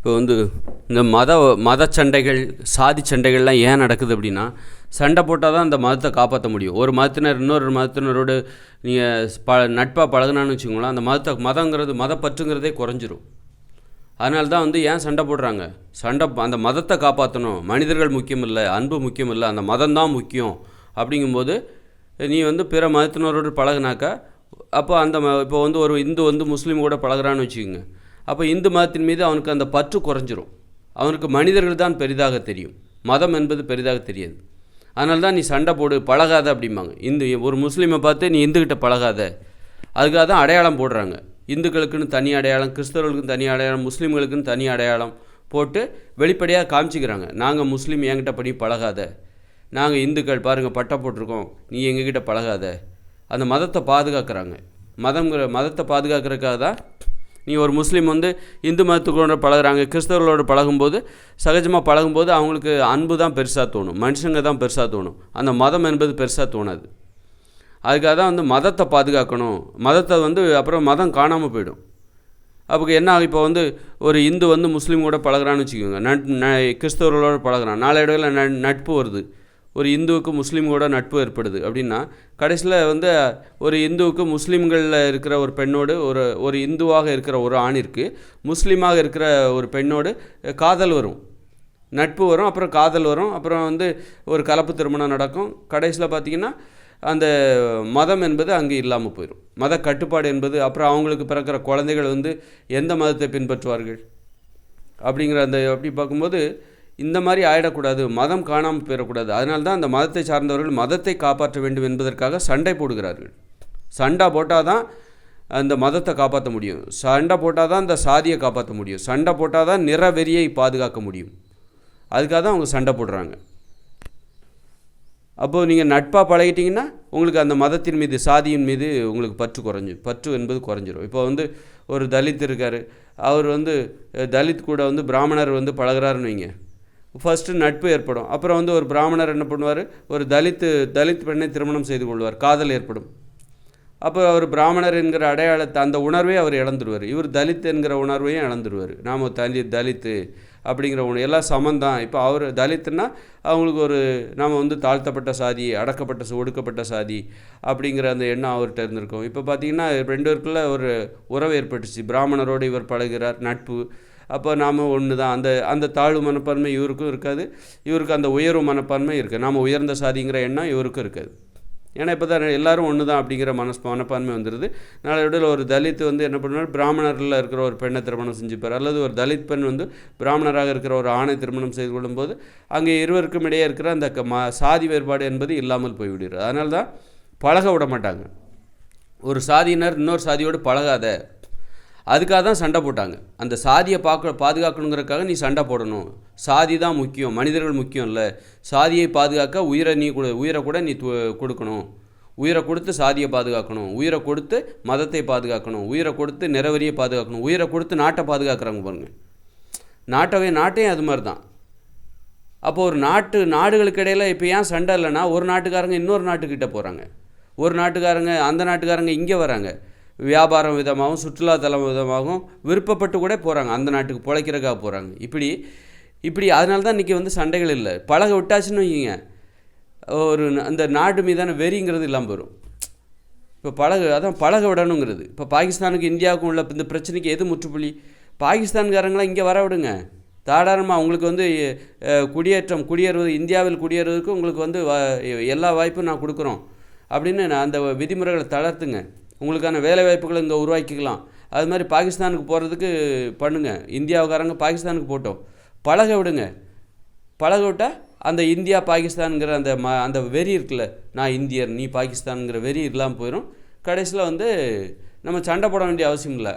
இப்போ இந்த மத சண்டைகள், சாதி சண்டைகள்லாம் ஏன் நடக்குது அப்படின்னா, சண்டை போட்டால் தான் அந்த மதத்தை காப்பாற்ற முடியும். ஒரு மதத்தினர் இன்னொரு மதத்தினரோடு நீங்கள் நட்பாக பழகுனான்னு வச்சுக்கோங்களேன், அந்த மதங்கிறது மதப்பற்றுங்கிறதே குறைஞ்சிரும். அதனால தான் ஏன் சண்டை போடுறாங்க? அந்த மதத்தை காப்பாற்றணும், மனிதர்கள் முக்கியம் இல்லை, அன்பு முக்கியம் இல்லை, அந்த மதம்தான் முக்கியம். அப்படிங்கும்போது நீ பிற மதத்தினரோடு பழகுனாக்கா, அப்போ இப்போ ஒரு இந்து முஸ்லீம் கூட பழகுறான்னு வச்சுக்கோங்க, அப்போ இந்து மதத்தின் மீது அவனுக்கு அந்த பற்று குறைஞ்சிரும். அவனுக்கு மனிதர்கள் தான் பெரிதாக தெரியும், மதம் என்பது பெரிதாக தெரியாது. அதனால தான் நீ சண்டை போடு, பழகாத அப்படிம்பாங்க. ஒரு முஸ்லீமை பார்த்து நீ இந்துக்கிட்ட பழகாத, அதுக்காக தான் அடையாளம் போடுறாங்க. இந்துக்களுக்குன்னு தனி அடையாளம், கிறிஸ்தவர்களுக்குன்னு தனி அடையாளம், முஸ்லீம்களுக்குன்னு தனி அடையாளம் போட்டு வெளிப்படையாக காமிச்சிக்கிறாங்க. நாங்கள் முஸ்லீம், என்கிட்ட பண்ணி பழகாத, நாங்கள் இந்துக்கள் பாருங்கள் பட்டை போட்டிருக்கோம், நீ எங்ககிட்ட பழகாத. அந்த மதத்தை பாதுகாக்கிறாங்க. மதத்தை பாதுகாக்கிறதுக்காக தான் நீ ஒரு முஸ்லீம் இந்து மதத்துக்கூட பழகுறாங்க, கிறிஸ்தவர்களோடு பழகும்போது சகஜமாக பழகும்போது அவங்களுக்கு அன்பு தான் பெருசாக தோணும், மனுஷங்க தான் பெருசாக தோணும், அந்த மதம் என்பது பெருசாக தோணாது. அதுக்காக தான் மதத்தை பாதுகாக்கணும். மதத்தை அப்புறம் மதம் காணாமல் போயிடும். அப்போ என்ன ஆகும்? இப்போ ஒரு இந்து முஸ்லீம் கூட பழகுறான்னு வச்சுக்கோங்க, கிறிஸ்தவர்களோடு பழகுறான், நாளடைவில் நட்பு வருது, ஒரு இந்துவுக்கு முஸ்லீம் கூட நட்பு ஏற்படுது அப்படின்னா, கடைசியில் ஒரு இந்துவுக்கு முஸ்லீம்களில் இருக்கிற ஒரு பெண்ணோடு ஒரு இந்துவாக இருக்கிற ஒரு ஆணிற்கு முஸ்லீமாக இருக்கிற ஒரு பெண்ணோடு காதல் வரும், நட்பு வரும், அப்புறம் காதல் வரும், அப்புறம் ஒரு கலப்பு திருமணம் நடக்கும். கடைசியில் பார்த்திங்கன்னா அந்த மதம் என்பது அங்கே இல்லாமல் போயிடும், மத கட்டுப்பாடு என்பது. அப்புறம் அவங்களுக்கு பிறக்கிற குழந்தைகள் எந்த மதத்தை பின்பற்றுவார்கள் அப்படிங்கிற அப்படி பார்க்கும்போது இந்த மாதிரி ஆகிடக்கூடாது, மதம் காணாமல் போயிடக்கூடாது. அதனால தான் அந்த மதத்தை சார்ந்தவர்கள் மதத்தை காப்பாற்ற வேண்டும் என்பதற்காக சண்டை போடுகிறார்கள். சண்டை போட்டால் தான் அந்த மதத்தை காப்பாற்ற முடியும், சண்டை போட்டால் தான் அந்த சாதியை காப்பாற்ற முடியும், சண்டை போட்டால் தான் நிறவெறியை பாதுகாக்க முடியும். அதுக்காக தான் அவங்க சண்டை போடுறாங்க. அப்போது நீங்கள் நட்பாக பழகிட்டிங்கன்னா உங்களுக்கு அந்த மதத்தின் மீது, சாதியின் மீது உங்களுக்கு பற்று என்பது குறைஞ்சிரும். இப்போ ஒரு தலித் இருக்கார், அவர் தலித் கூட பிராமணர் பழகிறாருன்னு வைங்க, ஃபஸ்ட்டு நட்பு ஏற்படும். அப்புறம் ஒரு பிராமணர் என்ன பண்ணுவார், ஒரு தலித் பெண்ணை திருமணம் செய்து கொள்வார், காதல் ஏற்படும். அப்போ அவர் பிராமணர் என்கிற அடையாளத்தை, அந்த உணர்வே அவர் இழந்துடுவார். இவர் தலித் என்கிற உணர்வையும் இழந்துடுவார். நாம் தலித்து அப்படிங்கிற எல்லாம் சமந்தான். இப்போ அவர் தலித்துன்னா அவங்களுக்கு நாம் தாழ்த்தப்பட்ட சாதி, ஒடுக்கப்பட்ட சாதி அப்படிங்கிற அந்த எண்ணம் அவர்கிட்ட இருந்திருக்கும். இப்போ பார்த்திங்கன்னா 2 பேருக்குள்ள ஒரு உறவு ஏற்பட்டுச்சு, பிராமணரோடு இவர் பழகிறார், நட்பு. அப்போ நாம் ஒன்று தான். அந்த தாழ்வு மனப்பான்மை இவருக்கும் இருக்காது, இவருக்கு அந்த உயர்வு மனப்பான்மை இருக்குது, நாம் உயர்ந்த சாதிங்கிற எண்ணம் இவருக்கும் இருக்காது. ஏன்னா இப்போ தான் எல்லோரும் ஒன்று தான் அப்படிங்கிற மனப்பான்மை வந்துடுது. நாளையோட ஒரு தலித் என்ன பண்ணுவார், பிராமணரில் இருக்கிற ஒரு பெண்ணை திருமணம் செஞ்சுப்பார், அல்லது ஒரு தலித் பெண் பிராமணராக இருக்கிற ஒரு ஆணை திருமணம் செய்து கொள்ளும்போது அங்கே இருவருக்கும் இடையே இருக்கிற அந்த சாதி வேறுபாடு என்பது இல்லாமல் போய்விடுகிறது. அதனால தான் பழக விட மாட்டாங்க. ஒரு சாதியினர் இன்னொரு சாதியோடு பழகாத, அதுக்காக தான் சண்டை போட்டாங்க. அந்த சாதியை பாதுகாக்கணுங்கிறதுக்காக நீ சண்டை போடணும், சாதி தான் முக்கியம், மனிதர்கள் முக்கியம் இல்லை, சாதியை பாதுகாக்க உயிரை கூட நீ கொடுக்கணும், உயிரை கொடுத்து சாதியை பாதுகாக்கணும், உயிரை கொடுத்து மதத்தை பாதுகாக்கணும், உயிரை கொடுத்து நிறவரியை பாதுகாக்கணும், உயிரை கொடுத்து நாட்டை பாதுகாக்கிறாங்க பாருங்கள். நாட்டையும் அது மாதிரி தான். அப்போ ஒரு நாடுகளுக்கு இடையில் இப்போ ஏன் சண்டை இல்லைன்னா, ஒரு நாட்டுக்காரங்க இன்னொரு நாட்டுக்கிட்ட போகிறாங்க, ஒரு நாட்டுக்காரங்க அந்த நாட்டுக்காரங்க இங்கே வராங்க, வியாபாரம் விதமாகவும் சுற்றுலாத்தலம் விதமாகவும் விருப்பப்பட்டு கூட போகிறாங்க, அந்த நாட்டுக்கு பிழைக்கிறதுக்காக போகிறாங்க. இப்படி அதனால தான் இன்றைக்கி சண்டைகள் இல்லை. பழக விட்டாச்சுன்னு வைங்க, அந்த நாடு மீதான வெறிங்கிறது இல்லாமல் வரும். இப்போ பழக விடணுங்கிறது. இப்போ பாகிஸ்தானுக்கு இந்தியாவுக்கும் உள்ள இந்த பிரச்சனைக்கு எது முற்றுப்புள்ளி? பாகிஸ்தான்காரங்களாம் இங்கே வர விடுங்க, தாராளமாக உங்களுக்கு குடியேறுவது, இந்தியாவில் குடியேறுவதற்கு உங்களுக்கு எல்லா வாய்ப்பும் நான் கொடுக்குறோம் அப்படின்னு அந்த விதிமுறைகளை தளர்த்துங்க, உங்களுக்கான வேலை வாய்ப்புகளை இங்கே உருவாக்கிக்கலாம். அது மாதிரி பாகிஸ்தானுக்கு போகிறதுக்கு பண்ணுங்கள். இந்தியாவுக்காரங்க பாகிஸ்தானுக்கு போட்டோம், பழக விடுங்க. பழக விட்டால் அந்த இந்தியா பாகிஸ்தானுங்கிற அந்த வெறி இருக்குல்ல, நான் இந்தியர் நீ பாகிஸ்தானுங்கிற வெறி இல்லாமல் போயிடும். கடைசியில் நம்ம சண்டை போட வேண்டிய அவசியம் இல்லை,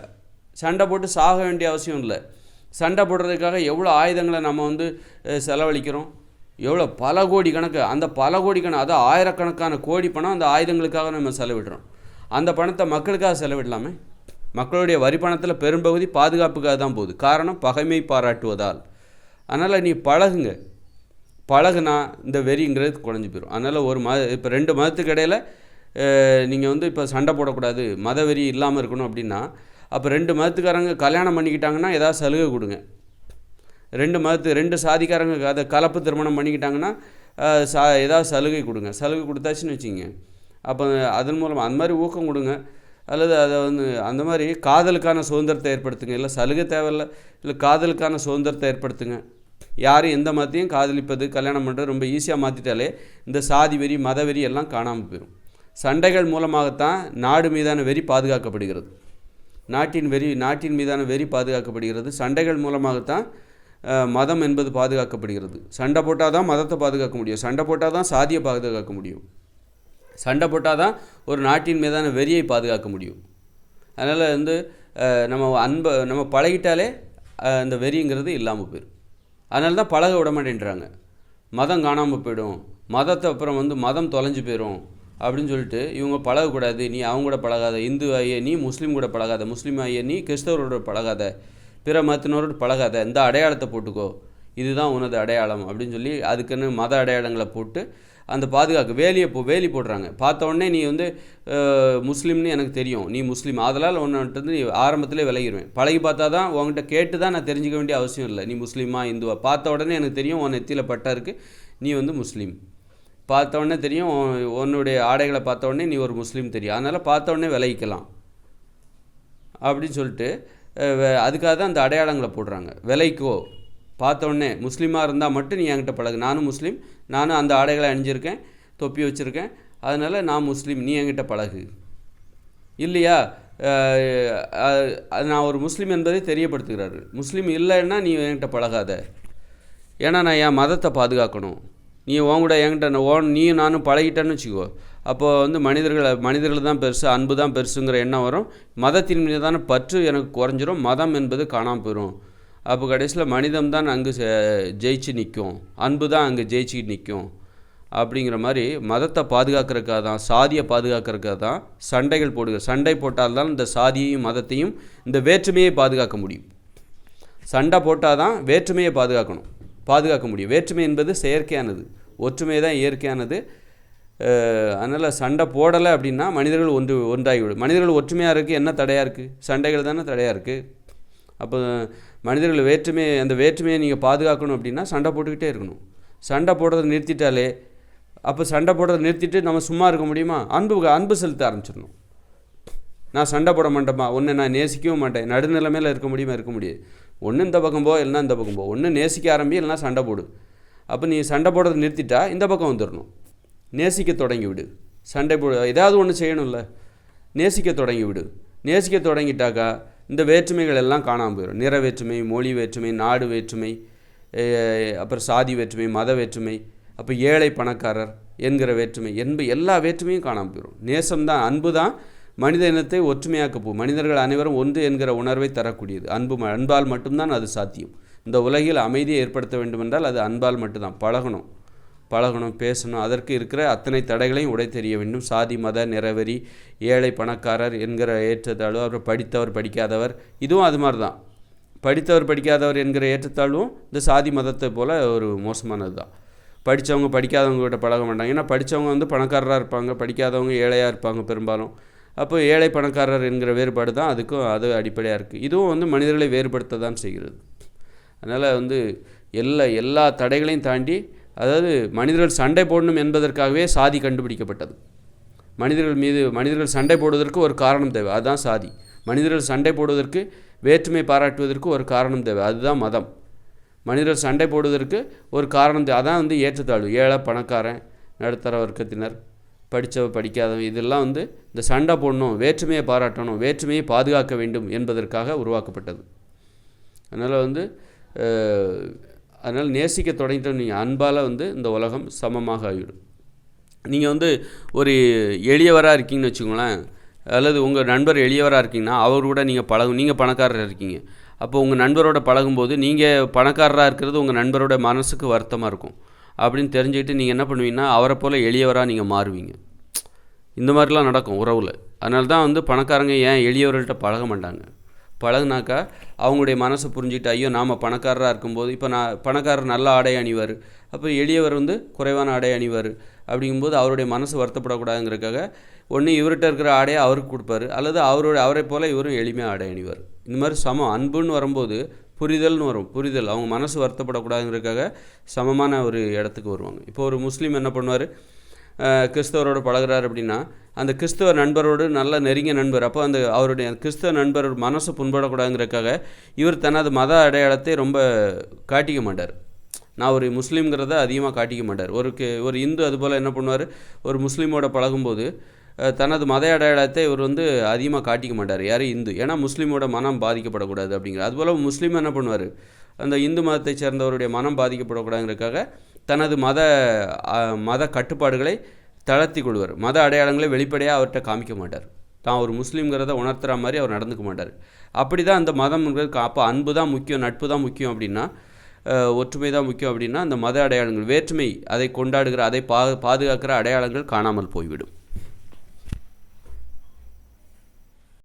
சண்டை போட்டு சாக வேண்டிய அவசியம் இல்லை. சண்டை போடுறதுக்காக எவ்வளோ ஆயுதங்களை நம்ம செலவழிக்கிறோம், எவ்வளோ பல கோடி கணக்கு, அந்த பல கோடி கணக்கு, அதாவது ஆயிரக்கணக்கான கோடி பணம் அந்த ஆயுதங்களுக்காக நம்ம செலவிடுறோம். அந்த பணத்தை மக்களுக்காக செலவிடலாமே. மக்களுடைய வரி பணத்தில் பெரும்பகுதி பாதுகாப்புக்காக தான் போகுது. காரணம் பகைமை பாராட்டுவதால். அதனால் நீ பழகுனா இந்த வெறிங்கிறது குறைஞ்சி போயிடும். அதனால் இப்போ 2 மதத்துக்கு இடையில் நீங்கள் இப்போ சண்டை போடக்கூடாது, மத வெறி இல்லாமல் இருக்கணும் அப்படின்னா, அப்போ 2 மதத்துக்காரங்க கல்யாணம் பண்ணிக்கிட்டாங்கன்னா ஏதாவது சலுகை கொடுங்க. ரெண்டு சாதிக்காரங்க அதை கலப்பு திருமணம் பண்ணிக்கிட்டாங்கன்னா ஏதாவது சலுகை கொடுங்க. சலுகை கொடுத்தாச்சுன்னு வச்சுங்க, அப்போ அதன் மூலமாக அந்த மாதிரி ஊக்கம் கொடுங்க. அல்லது அதை அந்த மாதிரி காதலுக்கான சுதந்திரத்தை ஏற்படுத்துங்க. இல்லை சலுகை தேவையில்லை, இல்லை காதலுக்கான சுதந்திரத்தை ஏற்படுத்துங்க. யாரும் எந்த மதத்தையும் காதலிப்பது, கல்யாணம் பண்ணுறது ரொம்ப ஈஸியாக மாற்றிட்டாலே இந்த சாதி வெறி, மத வெறி எல்லாம் காணாமல் போயிடும். சண்டைகள் மூலமாகத்தான் நாடு மீதான வெறி பாதுகாக்கப்படுகிறது. நாட்டின் மீதான வெறி பாதுகாக்கப்படுகிறது. சண்டைகள் மூலமாகத்தான் மதம் என்பது பாதுகாக்கப்படுகிறது. சண்டை போட்டால் தான் மதத்தை பாதுகாக்க முடியும். சண்டை போட்டால் தான் சாதியை பாதுகாக்க முடியும். சண்டை போட்டால் தான் ஒரு நாட்டின் மீதான வெறியை பாதுகாக்க முடியும். அதனால் நம்ம பழகிட்டாலே அந்த வெறிங்கிறது இல்லாமல் போயிடும். அதனால தான் பழக விட மாட்டேன்றாங்க. மதம் காணாமல் போயிடும், மதத்தை அப்புறம் மதம் தொலைஞ்சு போயிடும் அப்படின்னு சொல்லிட்டு இவங்க பழகக்கூடாது. நீ அவங்க கூட பழகாத, இந்து ஐய நீ முஸ்லீம் கூட பழகாத, முஸ்லீம் ஐய நீ கிறிஸ்தவரோட பழகாத, பிற மதத்தினரோடு பழகாத, இந்த அடையாளத்தை போட்டுக்கோ, இதுதான் உனது அடையாளம் அப்படின்னு சொல்லி அதுக்குன்னு மத அடையாளங்களை போட்டு அந்த வேலி போடுறாங்க. பார்த்த உடனே நீ முஸ்லீம்னு எனக்கு தெரியும், நீ முஸ்லீம், அதனால் ஒன்று நீ ஆரம்பத்திலே விலகிடுவேன். பழகி பார்த்தா தான், உங்கள்கிட்ட கேட்டு தான் நான் தெரிஞ்சிக்க வேண்டிய அவசியம் இல்லை. நீ முஸ்லீமா இந்துவா பார்த்த உடனே எனக்கு தெரியும், உன் நெத்தியில் பட்டா இருக்குது, நீ முஸ்லீம். பார்த்த உடனே தெரியும், உன்னுடைய ஆடைகளை பார்த்த உடனே நீ ஒரு முஸ்லீம் தெரியும், அதனால் பார்த்த உடனே விலகிக்கலாம் அப்படின்னு சொல்லிட்டு அதுக்காக தான் அந்த அடையாளங்களை போடுறாங்க. விலைக்கோ, பார்த்த உடனே முஸ்லீமாக இருந்தால் மட்டும் நீ என்கிட்ட பழகு, நானும் முஸ்லீம், நானும் அந்த ஆடைகளை அணிஞ்சிருக்கேன், தொப்பி வச்சுருக்கேன், அதனால் நான் முஸ்லீம், நீ என்கிட்ட பழகு. இல்லையா, நான் ஒரு முஸ்லீம் என்பதை தெரியப்படுத்துகிறாரு. முஸ்லீம் இல்லைன்னா நீ என்கிட்ட பழகாத, ஏன்னா நான் என் மதத்தை பாதுகாக்கணும். நீ உங்கூட என்கிட்ட நீயும் நானும் பழகிட்டேன்னு வச்சுக்கோ, அப்போது மனிதர்கள் தான் பெருசு, அன்பு தான் பெருசுங்கிற எண்ணம் வரும். மதத்தின் மீதான பற்று எனக்கு குறைஞ்சிரும், மதம் என்பது காணாமல் போயிடும். அப்போ கடைசியில் மனிதம் தான் அங்கு ஜெயிச்சு நிற்கும், அன்பு தான் அங்கே ஜெயிச்சு நிற்கும். அப்படிங்கிற மாதிரி மதத்தை பாதுகாக்கிறதுக்காக தான், சாதியை பாதுகாக்கிறதுக்காக தான் சண்டைகள் போடுங்க. சண்டை போட்டால்தான் இந்த சாதியையும் மதத்தையும், இந்த வேற்றுமையை பாதுகாக்க முடியும். சண்டை போட்டால் தான் வேற்றுமையை பாதுகாக்க முடியும். வேற்றுமை என்பது செயற்கையானது, ஒற்றுமை தான் இயற்கையானது. அதனால் சண்டை போடலை அப்படின்னா மனிதர்கள் ஒன்றாகிவிடும். மனிதர்கள் ஒற்றுமையாக இருக்குது, என்ன தடையாக இருக்குது? சண்டைகள் தானே தடையாக இருக்குது. அப்போ மனிதர்கள் அந்த வேற்றுமையை நீங்கள் பாதுகாக்கணும் அப்படின்னா சண்டை போட்டுக்கிட்டே இருக்கணும். சண்டை போடுறதை நிறுத்திட்டாலே, அப்போ சண்டை போடுறதை நிறுத்திட்டு நம்ம சும்மா இருக்க முடியுமா? அன்பு செலுத்த ஆரம்பிச்சிடணும். நான் சண்டை போட மாட்டேம்மா, ஒன்று நான் நேசிக்கவும் மாட்டேன், நடுநிலைமையில் இருக்க முடியாது. ஒன்று இந்த பக்கம் போ, இல்லைனா இந்த பக்கம் போ, ஒன்று நேசிக்க ஆரம்பி, இல்லைனா சண்டை போடு. அப்போ நீ சண்டை போடுறதை நிறுத்திட்டா இந்த பக்கம் வந்துடணும், நேசிக்க தொடங்கி விடு. சண்டை ஏதாவது ஒன்று செய்யணும்ல, நேசிக்க தொடங்கி விடு. நேசிக்க தொடங்கிட்டாக்கா இந்த வேற்றுமைகள் எல்லாம் காணாமல் போயிடும். நிற வேற்றுமை, மொழி வேற்றுமை, நாடு வேற்றுமை, அப்புறம் சாதி வேற்றுமை, மத வேற்றுமை, அப்போ ஏழை பணக்காரர் என்கிற வேற்றுமை எல்லா வேற்றுமையும் காணாமல் போயிடும். நேசம்தான், அன்பு தான் மனித இனத்தை ஒற்றுமையாக்க போகும். மனிதர்கள் அனைவரும் ஒன்று என்கிற உணர்வை தரக்கூடியது அன்பால் மட்டும்தான் அது சாத்தியம். இந்த உலகில் அமைதியை ஏற்படுத்த வேண்டுமென்றால் அது அன்பால் மட்டும்தான். பழகணும், பேசணும். அதற்கு இருக்கிற அத்தனை தடைகளையும் உடை தெரிய வேண்டும். சாதி, மத, நிறவெறி, ஏழை பணக்காரர் என்கிற ஏற்றத்தாழ்வு, அப்புறம் படித்தவர் படிக்காதவர், இதுவும் அது மாதிரி தான். படித்தவர் படிக்காதவர் என்கிற ஏற்றத்தாழ்வும் இந்த சாதி மதத்தை போல் ஒரு மோசமானது தான். படித்தவங்க படிக்காதவங்ககிட்ட பழக மாட்டாங்க. ஏன்னா படித்தவங்க பணக்காரராக இருப்பாங்க, படிக்காதவங்க ஏழையாக இருப்பாங்க பெரும்பாலும். அப்போ ஏழை பணக்காரர் என்கிற வேறுபாடு தான் அது அடிப்படையாக இருக்குது. இதுவும் மனிதர்களை வேறுபடுத்த தான் செய்கிறது. அதனால் எல்லா தடைகளையும் தாண்டி, அதாவது மனிதர்கள் சண்டை போடணும் என்பதற்காகவே சாதி கண்டுபிடிக்கப்பட்டது. மனிதர்கள் சண்டை போடுவதற்கு ஒரு காரணம் தேவை, அதுதான் சாதி. மனிதர்கள் சண்டை போடுவதற்கு, வேற்றுமை பாராட்டுவதற்கு ஒரு காரணம் தேவை, அதுதான் மதம். மனிதர்கள் சண்டை போடுவதற்கு ஒரு காரணம் தேவை, அதான் ஏற்றத்தாழ்வு. ஏழை பணக்காரன், நடுத்தர வர்க்கத்தினர், படித்தவன் படிக்காதவன், இதெல்லாம் இந்த சண்டை போடணும், வேற்றுமையை பாராட்டணும், வேற்றுமையை பாதுகாக்க வேண்டும் என்பதற்காக உருவாக்கப்பட்டது. அதனால் நேசிக்க தொடங்கிட்டோம் நீங்கள், அன்பால் இந்த உலகம் சமமாக ஆகிவிடும். நீங்கள் ஒரு எளியவராக இருக்கீங்கன்னு வச்சுக்கோங்களேன், அல்லது உங்கள் நண்பர் எளியவராக இருக்கீங்கன்னா அவர் கூட நீங்கள் பணக்காரராக இருக்கீங்க. அப்போ உங்கள் நண்பரோட பழகும்போது நீங்கள் பணக்காரராக இருக்கிறது உங்கள் நண்பரோட மனசுக்கு வருத்தமாக இருக்கும். அப்படின்னு தெரிஞ்சுக்கிட்டு நீங்கள் என்ன பண்ணுவீங்கன்னா அவரை போல் எளியவராக நீங்கள் மாறுவீங்க. இந்த மாதிரிலாம் நடக்கும் உறவில். அதனால தான் பணக்காரங்க ஏன் எளியவர்கள்ட்ட பழக மாட்டாங்க. பழகுனாக்கா அவங்களுடைய மனசை புரிஞ்சுக்கிட்டு, ஐயோ நாம் பணக்காரராக இருக்கும்போது, இப்போ பணக்காரர் நல்ல ஆடை அணிவார், அப்போ எளியவர் குறைவான ஆடை அணிவார். அப்படிங்கும்போது அவருடைய மனசு வருத்தப்படக்கூடாதுங்கிறதுக்காக ஒன்று இவர்கிட்ட இருக்கிற ஆடையை அவருக்கு கொடுப்பாரு, அல்லது அவரை போல் இவரும் எளிமையாக ஆடை அணிவார். இந்த மாதிரி அன்புன்னு வரும்போது புரிதல்னு வரும். புரிதல், அவங்க மனசு வருத்தப்படக்கூடாதுங்கிறதுக்காக சமமான ஒரு இடத்துக்கு வருவாங்க. இப்போ ஒரு முஸ்லீம் என்ன பண்ணுவார், கிறிஸ்தவரோடு பழகுறாரு அப்படின்னா அந்த கிறிஸ்தவ நண்பரோடு நல்ல நெருங்கிய நண்பர், அப்போ அந்த அவருடைய கிறிஸ்தவ நண்பர் மனசு புண்படக்கூடாதுங்கிறதுக்காக இவர் தனது மத அடையாளத்தை ரொம்ப காட்டிக்க மாட்டார். நான் ஒரு முஸ்லீம்ங்கிறத அதிகமாக காட்டிக்க மாட்டார். ஒரு இந்து அதுபோல் என்ன பண்ணுவார், ஒரு முஸ்லீமோட பழகும்போது தனது மத அடையாளத்தை இவர் வந்து அதிகமாக காட்டிக்க மாட்டார். யாரும் இந்து, ஏன்னா முஸ்லீமோட மனம் பாதிக்கப்படக்கூடாது அப்படிங்கிற. அதுபோல் முஸ்லீம் என்ன பண்ணுவார், அந்த இந்து மதத்தை சேர்ந்தவருடைய மனம் பாதிக்கப்படக்கூடாதுங்கிறதுக்காக தனது மத கட்டுப்பாடுகளை தளர்த்தி கொள்வார். மத அடையாளங்களை வெளிப்படையாக அவர்கிட்ட காமிக்க மாட்டார். தான் ஒரு முஸ்லீம்ங்கிறத உணர்த்துற மாதிரி அவர் நடந்துக்க மாட்டார். அப்படி தான் அந்த மதம்ங்கிறது. அப்போ அன்பு தான் முக்கியம், நட்பு தான் முக்கியம் அப்படின்னா, ஒற்றுமை தான் முக்கியம் அப்படின்னா, அந்த மத அடையாளங்கள், வேற்றுமை, அதை கொண்டாடுகிற, அதை பாதுகாக்கிற அடையாளங்கள் காணாமல் போய்விடும்.